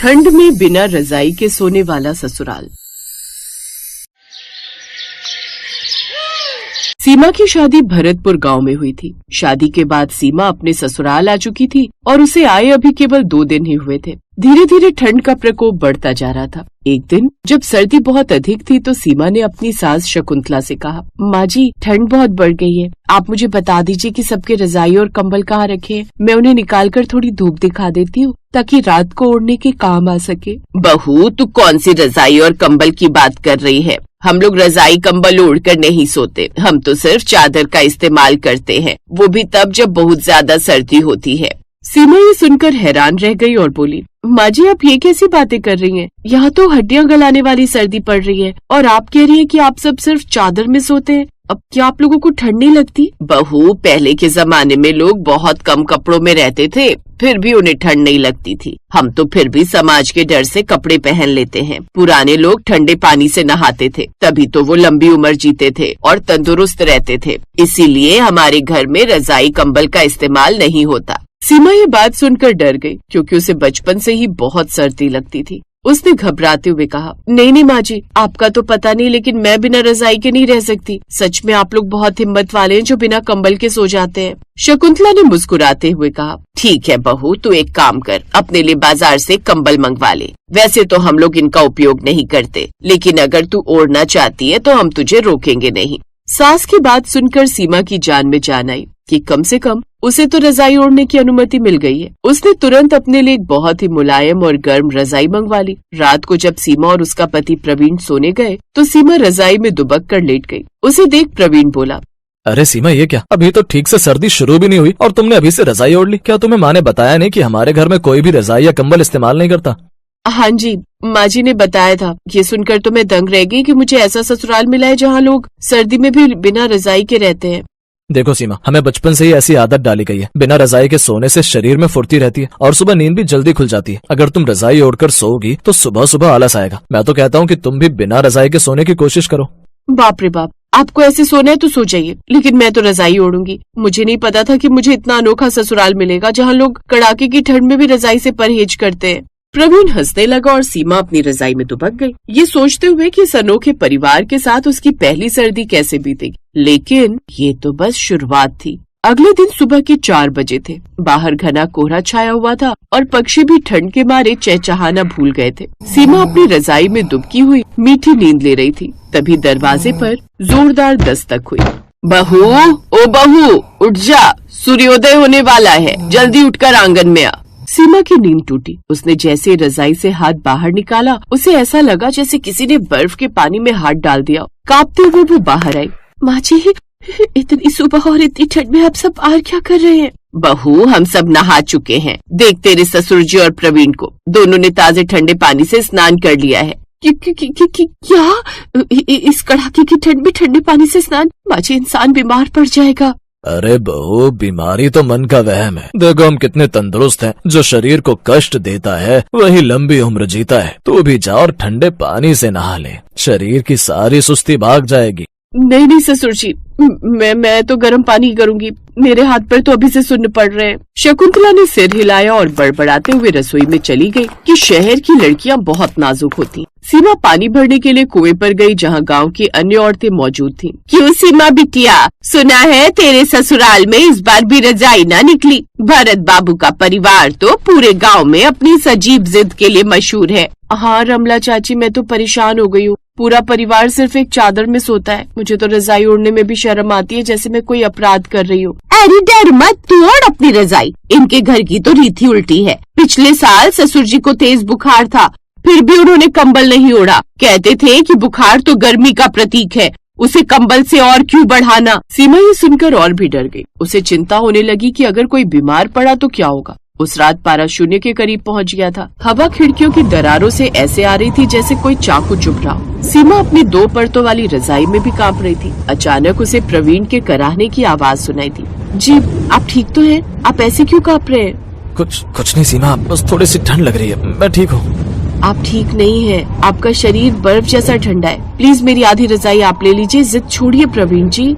ठंड में बिना रजाई के सोने वाला ससुराल। सीमा की शादी भरतपुर गांव में हुई थी। शादी के बाद सीमा अपने ससुराल आ चुकी थी और उसे आए अभी केवल 2 दिन ही हुए थे। धीरे धीरे ठंड का प्रकोप बढ़ता जा रहा था। एक दिन जब सर्दी बहुत अधिक थी तो सीमा ने अपनी सास शकुंतला से कहा, माँ जी ठंड बहुत बढ़ गई है, आप मुझे बता दीजिए कि सबके रजाई और कंबल कहाँ रखे हैं। मैं उन्हें निकाल कर थोड़ी धूप दिखा देती हूँ ताकि रात को ओढ़ने के काम आ सके। बहू तू कौन सी रजाई और कंबल की बात कर रही है? हम लोग रजाई कंबल ओढ़कर नहीं सोते, हम तो सिर्फ चादर का इस्तेमाल करते हैं, वो भी तब जब बहुत ज्यादा सर्दी होती है। सीमा ये सुनकर हैरान रह गई और बोली, माँ जी आप ये कैसी बातें कर रही हैं? यहाँ तो हड्डियाँ गलाने वाली सर्दी पड़ रही है और आप कह रही हैं कि आप सब सिर्फ चादर में सोते हैं। अब क्या आप लोगों को ठंड नहीं लगती? बहू पहले के जमाने में लोग बहुत कम कपड़ों में रहते थे, फिर भी उन्हें ठंड नहीं लगती थी। हम तो फिर भी समाज के डर से कपड़े पहन लेते हैं। पुराने लोग ठंडे पानी से नहाते थे, तभी तो वो लंबी उम्र जीते थे और तंदुरुस्त रहते थे। इसीलिए हमारे घर में रजाई कंबल का इस्तेमाल नहीं होता। सीमा ये बात सुनकर डर गई क्योंकि उसे बचपन से ही बहुत सर्दी लगती थी। उसने घबराते हुए कहा, नहीं माँ जी, आपका तो पता नहीं लेकिन मैं बिना रजाई के नहीं रह सकती। सच में आप लोग बहुत हिम्मत वाले हैं जो बिना कंबल के सो जाते हैं। शकुंतला ने मुस्कुराते हुए कहा, ठीक है बहू, तू एक काम कर, अपने लिए बाजार से कंबल मंगवा ले। वैसे तो हम लोग इनका उपयोग नहीं करते, लेकिन अगर तू ओढ़ना चाहती है तो हम तुझे रोकेंगे नहीं। सास की बात सुनकर सीमा की जान में जान आई कि कम से कम उसे तो रजाई ओढ़ने की अनुमति मिल गई है। उसने तुरंत अपने लिए एक बहुत ही मुलायम और गर्म रजाई मंगवा ली। रात को जब सीमा और उसका पति प्रवीण सोने गए तो सीमा रजाई में दुबक कर लेट गई। उसे देख प्रवीण बोला, अरे सीमा ये क्या, अभी तो ठीक से सर्दी शुरू भी नहीं हुई और तुमने अभी से रजाई ओढ़ ली? क्या तुम्हें माँ ने बताया नहीं कि हमारे घर में कोई भी रजाई या कंबल इस्तेमाल नहीं करता? हाँ जी, माँ जी ने बताया था। ये सुनकर तो मैं दंग रह गई कि मुझे ऐसा ससुराल मिला है जहाँ लोग सर्दी में भी बिना रजाई के रहते हैं। देखो सीमा, हमें बचपन से ही ऐसी आदत डाली गई है, बिना रजाई के सोने से शरीर में फुर्ती रहती है और सुबह नींद भी जल्दी खुल जाती है। अगर तुम रजाई ओढ़कर सोओगी तो सुबह सुबह आलस आएगा। मैं तो कहता हूँ कि तुम भी बिना रजाई के सोने की कोशिश करो। बाप रे बाप, आपको ऐसे सोना है तो सो जाइए, लेकिन मैं तो रजाई ओढ़ूंगी। मुझे नहीं पता था कि मुझे इतना अनोखा ससुराल मिलेगा जहाँ लोग कड़ाके की ठंड में भी रजाई से परहेज करते हैं। प्रवीण हंसने लगा और सीमा अपनी रजाई में दुबक गई, ये सोचते हुए कि इस अनोखे परिवार के साथ उसकी पहली सर्दी कैसे बीतेगी। लेकिन ये तो बस शुरुआत थी। अगले दिन सुबह के 4 बजे थे। बाहर घना कोहरा छाया हुआ था और पक्षी भी ठंड के मारे चहचहाना भूल गए थे। सीमा अपनी रजाई में दुबकी हुई मीठी नींद ले रही थी। तभी दरवाजे पर जोरदार दस्तक हुई। बहू, ओ बहू, उठ जा, सूर्योदय होने वाला है, जल्दी उठकर आंगन में आ। सीमा की नींद टूटी। उसने जैसे रजाई से हाथ बाहर निकाला, उसे ऐसा लगा जैसे किसी ने बर्फ के पानी में हाथ डाल दिया। कांपते हुए वो बाहर आई। माँ जी, इतनी सुबह और इतनी ठंड में आप सब बाहर क्या कर रहे हैं? बहू, हम सब नहा चुके हैं। देख तेरे ससुर जी और प्रवीण को, दोनों ने ताजे ठंडे पानी से स्नान कर लिया है। क्या? इस कड़ाके की ठंड में ठंडे पानी से स्नान? माँ जी, इंसान बीमार पड़ जाएगा। अरे बहू, बीमारी तो मन का वहम है। देखो हम कितने तंदुरुस्त हैं। जो शरीर को कष्ट देता है वही लंबी उम्र जीता है। तू भी जा और ठंडे पानी से नहा ले, शरीर की सारी सुस्ती भाग जाएगी। नहीं ससुर जी, मैं तो गर्म पानी करूंगी, मेरे हाथ पर तो अभी से सुन्न पड़ रहे हैं। शकुंतला ने सिर हिलाया और बड़बड़ाते हुए रसोई में चली गई कि शहर की लड़कियां बहुत नाजुक होती। सीमा पानी भरने के लिए कुएं पर गई जहां गांव की अन्य औरतें मौजूद थीं। क्यों सीमा बिटिया, सुना है तेरे ससुराल में इस बार भी रजाई ना निकली? भरत बाबू का परिवार तो पूरे गाँव में अपनी सजीव जिद के लिए मशहूर है। हाँ रमला चाची, मैं तो परेशान हो गई हूँ। पूरा परिवार सिर्फ एक चादर में सोता है। मुझे तो रजाई ओढ़ने में भी शर्म आती है, जैसे मैं कोई अपराध कर रही हूँ। अरे डर मत, तू ओढ़ अपनी रजाई। इनके घर की तो रीति उल्टी है। पिछले साल ससुर जी को तेज बुखार था, फिर भी उन्होंने कंबल नहीं ओढ़ा। कहते थे कि बुखार तो गर्मी का प्रतीक है, उसे कंबल से और क्यों बढ़ाना। सीमा ये सुनकर और भी डर गई। उसे चिंता होने लगी कि अगर कोई बीमार पड़ा तो क्या होगा। उस रात पारा शून्य के करीब पहुंच गया था। हवा खिड़कियों की दरारों से ऐसे आ रही थी जैसे कोई चाकू चुभ रहा हो। सीमा अपनी 2 परतों वाली रजाई में भी कांप रही थी। अचानक उसे प्रवीण के कराहने की आवाज सुनाई दी। जी, आप ठीक तो हैं? आप ऐसे क्यों कांप रहे हैं? कुछ नहीं सीमा, बस थोड़ी सी ठंड लग रही है, मैं ठीक हूँ। आप ठीक नहीं है, आपका शरीर बर्फ जैसा ठंडा है। प्लीज मेरी आधी रजाई आप ले लीजिए, जिद छोड़िए प्रवीण जी।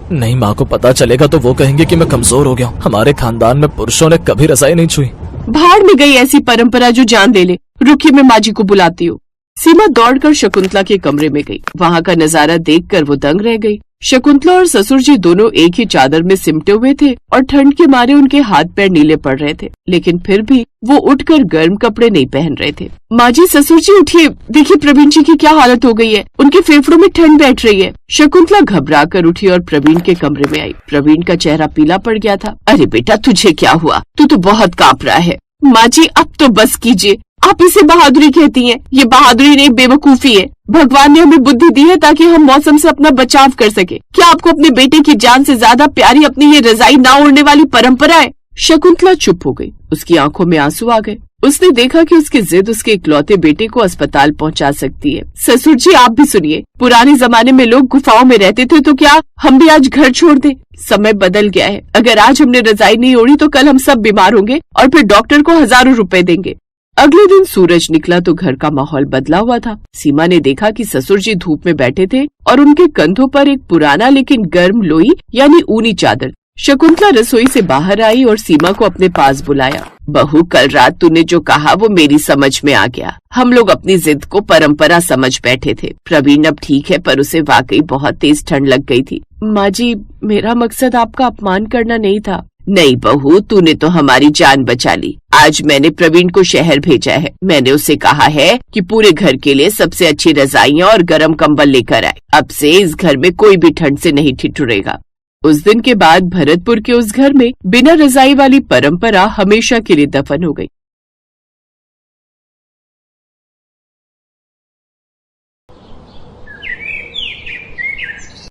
नहीं, माँ को पता चलेगा तो वो कहेंगे कि मैं कमजोर हो गया हूँ। हमारे खानदान में पुरुषों ने कभी रजाई नहीं छुई। भाड़ में गई ऐसी परंपरा जो जान ले ले। रुकिए, मैं माँ जी को बुलाती हूँ। सीमा दौड़कर शकुंतला के कमरे में गई। वहाँ का नजारा देखकर वो दंग रह गई। शकुंतला और ससुर जी दोनों एक ही चादर में सिमटे हुए थे और ठंड के मारे उनके हाथ पैर नीले पड़ रहे थे, लेकिन फिर भी वो उठकर गर्म कपड़े नहीं पहन रहे थे। माँ जी, ससुर जी उठिए, देखिए प्रवीण जी की क्या हालत हो गई है, उनके फेफड़ों में ठंड बैठ रही है। शकुंतला घबरा कर उठी और प्रवीण के कमरे में आई। प्रवीण का चेहरा पीला पड़ गया था। अरे बेटा, तुझे क्या हुआ? तू तो बहुत कांप रहा है। माँ जी, अब तो बस कीजिए। आप इसे बहादुरी कहती हैं? ये बहादुरी नहीं, बेवकूफी है। भगवान ने हमें बुद्धि दी है ताकि हम मौसम से अपना बचाव कर सके। क्या आपको अपने बेटे की जान से ज्यादा प्यारी अपनी ये रजाई ना ओढ़ने वाली परंपरा है? शकुंतला चुप हो गई। उसकी आंखों में आंसू आ गए। उसने देखा कि उसकी जिद उसके इकलौते बेटे को अस्पताल पहुंचा सकती है। ससुर जी, आप भी सुनिए। पुराने जमाने में लोग गुफाओं में रहते थे, तो क्या हम भी आज घर छोड़ दें? समय बदल गया है। अगर आज हमने रजाई नहीं ओढ़ी तो कल हम सब बीमार होंगे और फिर डॉक्टर को हजारों रुपए देंगे। अगले दिन सूरज निकला तो घर का माहौल बदला हुआ था। सीमा ने देखा कि ससुर जी धूप में बैठे थे और उनके कंधों पर एक पुराना लेकिन गर्म लोई यानी ऊनी चादर। शकुंतला रसोई से बाहर आई और सीमा को अपने पास बुलाया। बहू, कल रात तूने जो कहा वो मेरी समझ में आ गया। हम लोग अपनी जिद को परंपरा समझ बैठे थे। प्रवीण अब ठीक है, पर उसे वाकई बहुत तेज ठंड लग गई थी। माँ जी, मेरा मकसद आपका अपमान करना नहीं था। नहीं बहू, तूने तो हमारी जान बचा ली। आज मैंने प्रवीण को शहर भेजा है। मैंने उसे कहा है कि पूरे घर के लिए सबसे अच्छी रजाइयाँ और गर्म कंबल लेकर आए। अब से इस घर में कोई भी ठंड से नहीं ठिठुरेगा। उस दिन के बाद भरतपुर के उस घर में बिना रजाई वाली परंपरा हमेशा के लिए दफन हो गई।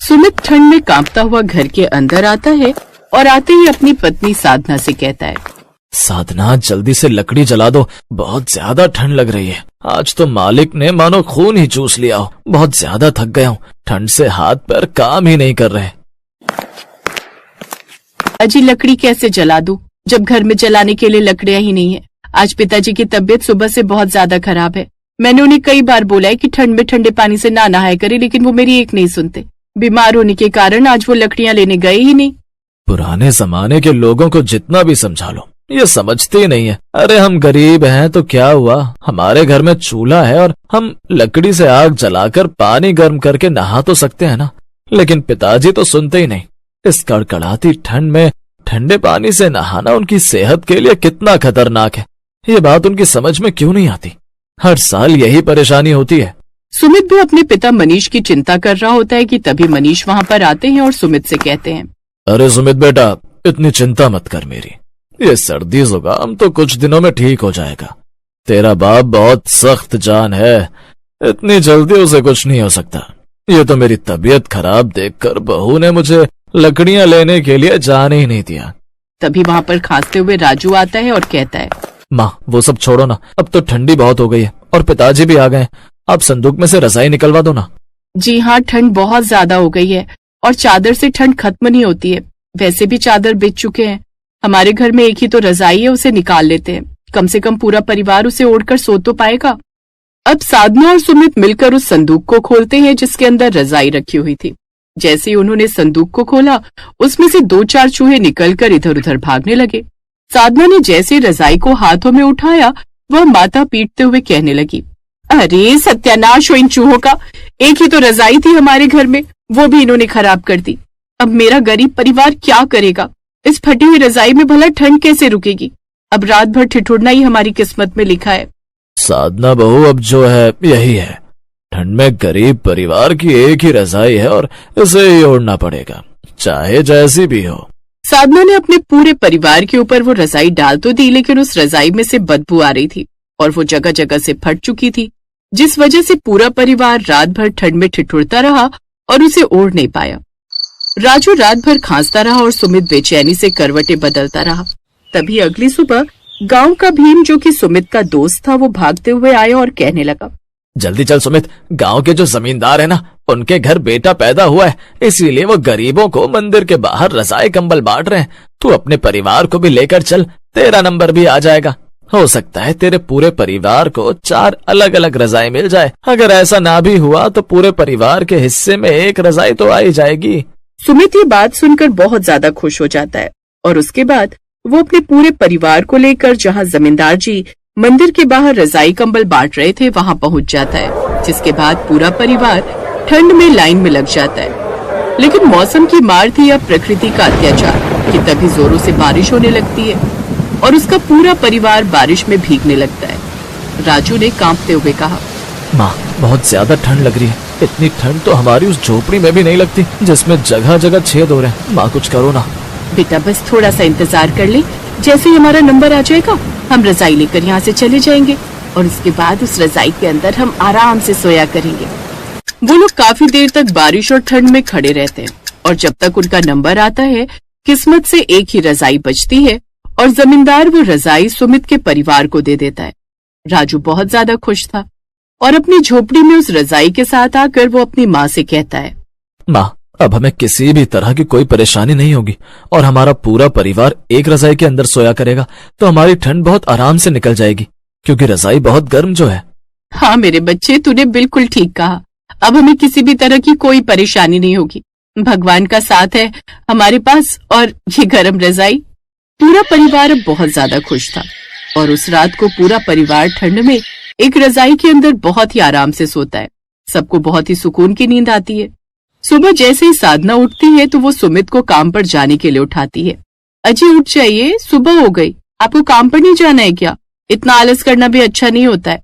सुमित ठंड में कांपता हुआ घर के अंदर आता है और आते ही अपनी पत्नी साधना से कहता है, साधना, जल्दी से लकड़ी जला दो, बहुत ज्यादा ठंड लग रही है। आज तो मालिक ने मानो खून ही चूस लिया हो। बहुत ज्यादा थक गया हूँ, ठंड से हाथ पैर काम ही नहीं कर रहे। अजी, लकड़ी कैसे जला दूं जब घर में जलाने के लिए लकड़ियां ही नहीं है। आज पिताजी की तबीयत सुबह से बहुत ज्यादा खराब है। मैंने उन्हें कई बार बोला है कि ठंड में ठंडे पानी से ना नहाया करे, लेकिन वो मेरी एक नहीं सुनते। बीमार होने के कारण आज वो लकड़ियां लेने गए ही नहीं। पुराने जमाने के लोगों को जितना भी समझा लो, ये समझते ही नहीं है। अरे हम गरीब हैं तो क्या हुआ, हमारे घर में चूल्हा है और हम लकड़ी से आग जलाकर पानी गर्म करके नहा तो सकते हैं ना। लेकिन पिताजी तो सुनते ही नहीं। इस कड़कड़ाती ठंड में ठंडे पानी से नहाना उनकी सेहत के लिए कितना खतरनाक है, ये बात उनकी समझ में क्यों नहीं आती। हर साल यही परेशानी होती है। सुमित भी अपने पिता मनीष की चिंता कर रहा होता है कि तभी मनीष वहाँ पर आते हैं और सुमित से कहते हैं, अरे सुमित बेटा, इतनी चिंता मत कर मेरी। ये सर्दी जुकाम तो कुछ दिनों में ठीक हो जाएगा। तेरा बाप बहुत सख्त जान है, इतनी जल्दी उसे कुछ नहीं हो सकता। ये तो मेरी तबीयत खराब देखकर बहू ने मुझे लकड़ियां लेने के लिए जाने ही नहीं दिया। तभी वहाँ पर खांसते हुए राजू आता है और कहता है, माँ वो सब छोड़ो ना, अब तो ठंडी बहुत हो गई है और पिताजी भी आ गए। आप संदूक में से रजाई निकलवा दो ना। जी हाँ, ठंड बहुत ज्यादा हो गई है और चादर से ठंड खत्म नहीं होती है। वैसे भी चादर बिछ चुके हैं। हमारे घर में एक ही तो रजाई है, उसे निकाल लेते हैं। कम से कम पूरा परिवार उसे ओढ़कर सो तो पाएगा। अब साधना और सुमित मिलकर उस संदूक को खोलते हैं जिसके अंदर रजाई रखी हुई थी। जैसे ही उन्होंने संदूक को खोला, उसमें से 2-4 चूहे निकलकर इधर उधर भागने लगे। साधना ने जैसे रजाई को हाथों में उठाया, वह माथा पीटते हुए कहने लगी, अरे सत्यानाश हो इन चूहों का। एक ही तो रजाई थी हमारे घर में, वो भी इन्होंने खराब कर दी। अब मेरा गरीब परिवार क्या करेगा? इस फटी हुई रजाई में भला ठंड कैसे रुकेगी? अब रात भर ठिठुरना ही हमारी किस्मत में लिखा है। साधना बहू, अब जो है यही है। ठंड में गरीब परिवार की एक ही रजाई है और इसे ही ओढ़ना पड़ेगा, चाहे जैसी भी हो। साधना ने अपने पूरे परिवार के ऊपर वो रजाई डाल तो दी, लेकिन उस रजाई में से बदबू आ रही थी और वो जगह जगह से फट चुकी थी, जिस वजह से पूरा परिवार रात भर ठंड में ठिठुरता रहा और उसे ओढ़ नहीं पाया। राजू रात भर खांसता रहा और सुमित बेचैनी से करवटें बदलता रहा। तभी अगली सुबह गांव का भीम, जो कि सुमित का दोस्त था, वो भागते हुए आया और कहने लगा, जल्दी चल सुमित, गांव के जो जमींदार है ना, उनके घर बेटा पैदा हुआ है, इसीलिए वो गरीबों को मंदिर के बाहर रजाई कंबल बांट रहे हैं। तू अपने परिवार को भी लेकर चल, तेरा नंबर भी आ जाएगा। हो सकता है तेरे पूरे परिवार को 4 अलग अलग रजाई मिल जाए। अगर ऐसा ना भी हुआ तो पूरे परिवार के हिस्से में एक रजाई तो आ ही जाएगी। सुमित ये बात सुनकर बहुत ज्यादा खुश हो जाता है और उसके बाद वो अपने पूरे परिवार को लेकर जहाँ जमींदार जी मंदिर के बाहर रजाई कंबल बांट रहे थे वहाँ पहुँच जाता है, जिसके बाद पूरा परिवार ठंड में लाइन में लग जाता है। लेकिन मौसम की मार थी या प्रकृति का अत्याचार कि तभी जोरों से बारिश होने लगती है और उसका पूरा परिवार बारिश में भीगने लगता है। राजू ने कांपते हुए कहा, माँ, बहुत ज्यादा ठंड लग रही है। इतनी ठंड तो हमारी उस झोपड़ी में भी नहीं लगती जिसमें जगह जगह छेद हो रहे हैं। माँ, कुछ करो ना। बेटा बस थोड़ा सा इंतजार कर ले, जैसे ही हमारा नंबर आ जाएगा हम रजाई लेकर यहाँ से चले जाएंगे और उसके बाद उस रजाई के अंदर हम आराम से सोया करेंगे। वो लोग काफी देर तक बारिश और ठंड में खड़े रहते हैं और जब तक उनका नंबर आता है किस्मत से एक ही रजाई बचती है और जमींदार वो रजाई सुमित के परिवार को दे देता है। राजू बहुत ज्यादा खुश था और अपनी झोपड़ी में उस रजाई के साथ आकर वो अपनी माँ से कहता है, माँ, अब हमें किसी भी तरह की कोई परेशानी नहीं होगी और हमारा पूरा परिवार एक रजाई के अंदर सोया करेगा तो हमारी ठंड बहुत आराम से निकल जाएगी, क्योंकि रजाई बहुत गर्म जो है। हाँ मेरे बच्चे, तूने बिल्कुल ठीक कहा। अब हमें किसी भी तरह की कोई परेशानी नहीं होगी। भगवान का साथ है हमारे पास और ये गर्म रजाई। पूरा परिवार अब बहुत ज्यादा खुश था और उस रात को पूरा परिवार ठंड में एक रजाई के अंदर बहुत ही आराम से सोता है। सबको बहुत ही सुकून की नींद आती है। सुबह जैसे ही साधना उठती है तो वो सुमित को काम पर जाने के लिए उठाती है। अजी उठ जाइए, सुबह हो गई, आपको काम पर नहीं जाना है क्या? इतना आलस करना भी अच्छा नहीं होता है।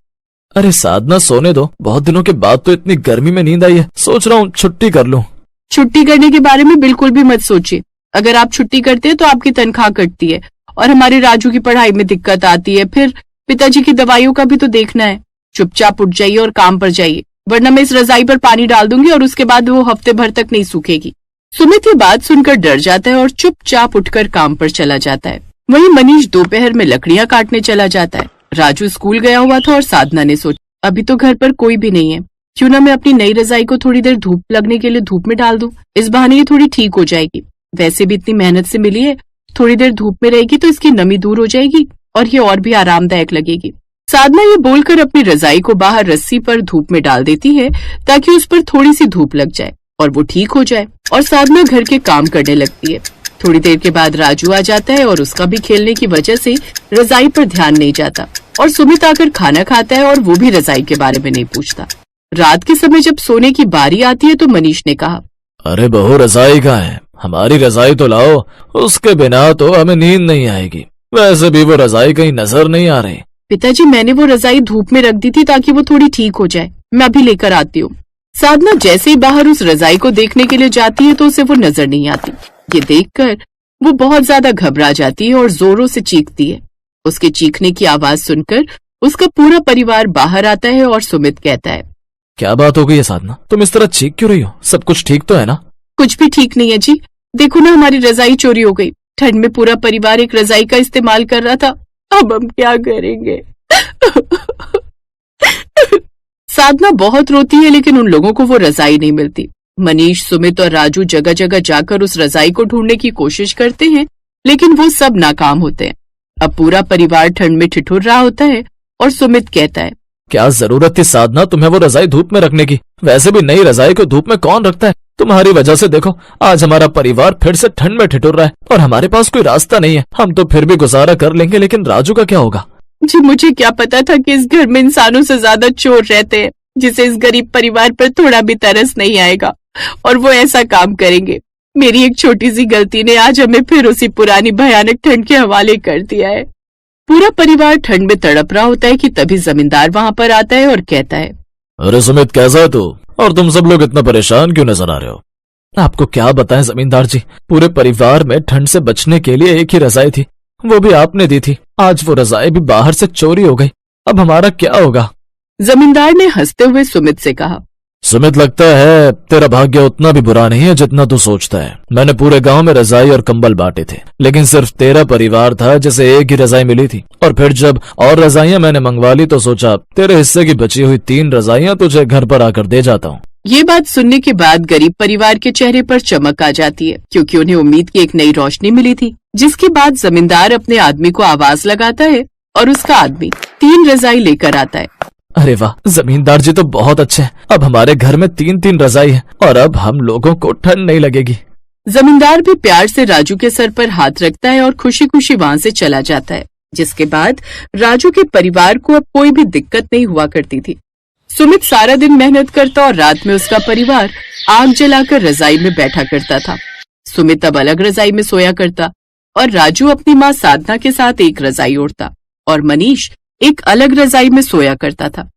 अरे साधना, सोने दो, बहुत दिनों के बाद तो इतनी गर्मी में नींद आई है, सोच रहा हूँ छुट्टी कर लूँ। छुट्टी करने के बारे में बिल्कुल भी मत सोचिए। अगर आप छुट्टी करते हैं तो आपकी तनख्वाह कटती है और हमारे राजू की पढ़ाई में दिक्कत आती है, फिर पिताजी की दवाइयों का भी तो देखना है। चुपचाप उठ जाइए और काम पर जाइए, वरना मैं इस रजाई पर पानी डाल दूंगी और उसके बाद वो हफ्ते भर तक नहीं सूखेगी। सुमित ये बात सुनकर डर जाता है और चुपचाप उठकर काम पर चला जाता है। वहीं मनीष दोपहर में लकड़ियां काटने चला जाता है। राजू स्कूल गया हुआ था और साधना ने सोचा, अभी तो घर पर कोई भी नहीं है, क्यों ना मैं अपनी नई रजाई को थोड़ी देर धूप लगने के लिए धूप में डाल दूं। इस बहाने ये थोड़ी ठीक हो जाएगी। वैसे भी इतनी मेहनत से मिली है, थोड़ी देर धूप में रहेगी तो इसकी नमी दूर हो जाएगी और ये और भी आरामदायक लगेगी। साधना ये बोलकर अपनी रजाई को बाहर रस्सी पर धूप में डाल देती है ताकि उस पर थोड़ी सी धूप लग जाए और वो ठीक हो जाए और साधना घर के काम करने लगती है। थोड़ी देर के बाद राजू आ जाता है और उसका भी खेलने की वजह से रजाई पर ध्यान नहीं जाता और सुमित आकर खाना खाता है और वो भी रजाई के बारे में नहीं पूछता। रात के समय जब सोने की बारी आती है तो मनीष ने कहा, अरे बहू, रजाई कहाँ है? हमारी रजाई तो लाओ, उसके बिना तो हमें नींद नहीं आएगी। वैसे भी वो रजाई कहीं नजर नहीं आ रही। पिताजी, मैंने वो रजाई धूप में रख दी थी ताकि वो थोड़ी ठीक हो जाए, मैं अभी लेकर आती हूँ। साधना जैसे ही बाहर उस रजाई को देखने के लिए जाती है तो उसे वो नजर नहीं आती। ये देखकर वो बहुत ज्यादा घबरा जाती है और जोरों से चीखती है। उसके चीखने की आवाज सुनकर उसका पूरा परिवार बाहर आता है और सुमित कहता है, क्या बात हो गई है साधना? तुम इस तरह चीख क्यों रही हो? सब कुछ ठीक तो है ना? कुछ भी ठीक नहीं है जी, देखो ना हमारी रजाई चोरी हो गई। ठंड में पूरा परिवार एक रजाई का इस्तेमाल कर रहा था, अब हम क्या करेंगे? साधना बहुत रोती है लेकिन उन लोगों को वो रजाई नहीं मिलती। मनीष, सुमित और राजू जगह जगह जाकर उस रजाई को ढूंढने की कोशिश करते हैं लेकिन वो सब नाकाम होते हैं। अब पूरा परिवार ठंड में ठिठुर रहा होता है और सुमित कहता है, क्या जरूरत थी साधना तुम्हें वो रजाई धूप में रखने की? वैसे भी नई रजाई को धूप में कौन रखता है? तुम्हारी वजह से देखो आज हमारा परिवार फिर से ठंड में ठिठुर रहा है और हमारे पास कोई रास्ता नहीं है। हम तो फिर भी गुजारा कर लेंगे, लेकिन राजू का क्या होगा? जी मुझे क्या पता था कि इस घर में इंसानों से ज्यादा चोर रहते हैं, जिसे इस गरीब परिवार पर थोड़ा भी तरस नहीं आएगा और वो ऐसा काम करेंगे। मेरी एक छोटी सी गलती ने आज हमें फिर उसी पुरानी भयानक ठंड के हवाले कर दिया है। पूरा परिवार ठंड में तड़प रहा होता है कि तभी जमींदार वहाँ पर आता है और कहता है, अरे सुमित, कैसा है तू? और तुम सब लोग इतना परेशान क्यों नजर आ रहे हो? आपको क्या बताएं जमींदार जी, पूरे परिवार में ठंड से बचने के लिए एक ही रजाई थी, वो भी आपने दी थी। आज वो रजाई भी बाहर से चोरी हो गई, अब हमारा क्या होगा? जमींदार ने हंसते हुए सुमित से कहा, सुमित, लगता है तेरा भाग्य उतना भी बुरा नहीं है जितना तू सोचता है। मैंने पूरे गांव में रजाई और कंबल बांटे थे, लेकिन सिर्फ तेरा परिवार था जिसे एक ही रजाई मिली थी। और फिर जब और रजाइयां मैंने मंगवा ली तो सोचा तेरे हिस्से की बची हुई 3 रजाइयां तुझे घर पर आकर दे जाता हूँ। ये बात सुनने के बाद गरीब परिवार के चेहरे पर चमक आ जाती है, क्योंकि उन्हें उम्मीद की एक नई रोशनी मिली थी। जिसके बाद जमींदार अपने आदमी को आवाज लगाता है और उसका आदमी 3 रजाई लेकर आता है। अरे वाह, जमींदार जी तो बहुत अच्छे हैं। अब हमारे घर में 3-3 रजाई है और अब हम लोगों को ठंड नहीं लगेगी। जमींदार भी प्यार से राजू के सर पर हाथ रखता है और खुशी खुशी वहाँ से चला जाता है। जिसके बाद राजू के परिवार को अब कोई भी दिक्कत नहीं हुआ करती थी। सुमित सारा दिन मेहनत करता और रात में उसका परिवार आग जलाकर रजाई में बैठा करता था। सुमित अब अलग रजाई में सोया करता और राजू अपनी माँ साधना के साथ एक रजाई ओढ़ता और मनीष एक अलग रजाई में सोया करता था।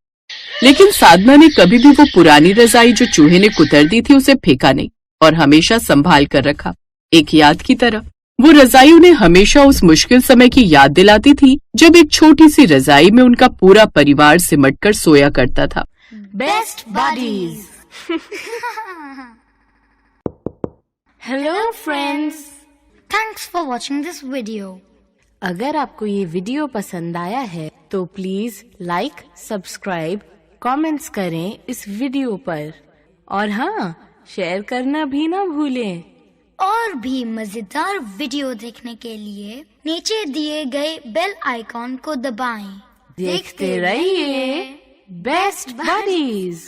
लेकिन साधना ने कभी भी वो पुरानी रजाई जो चूहे ने कुतर दी थी उसे फेंका नहीं और हमेशा संभाल कर रखा, एक याद की तरह। वो रजाई उन्हें हमेशा उस मुश्किल समय की याद दिलाती थी जब एक छोटी सी रजाई में उनका पूरा परिवार सिमटकर सोया करता था। Best buddies. Hello friends, thanks for watching this video. अगर आपको ये वीडियो पसंद आया है तो प्लीज लाइक, सब्सक्राइब, कमेंट्स करें इस वीडियो पर और हाँ, शेयर करना भी ना भूलें। और भी मजेदार वीडियो देखने के लिए नीचे दिए गए बेल आइकॉन को दबाएं। देखते रहिए बेस्ट बडीज।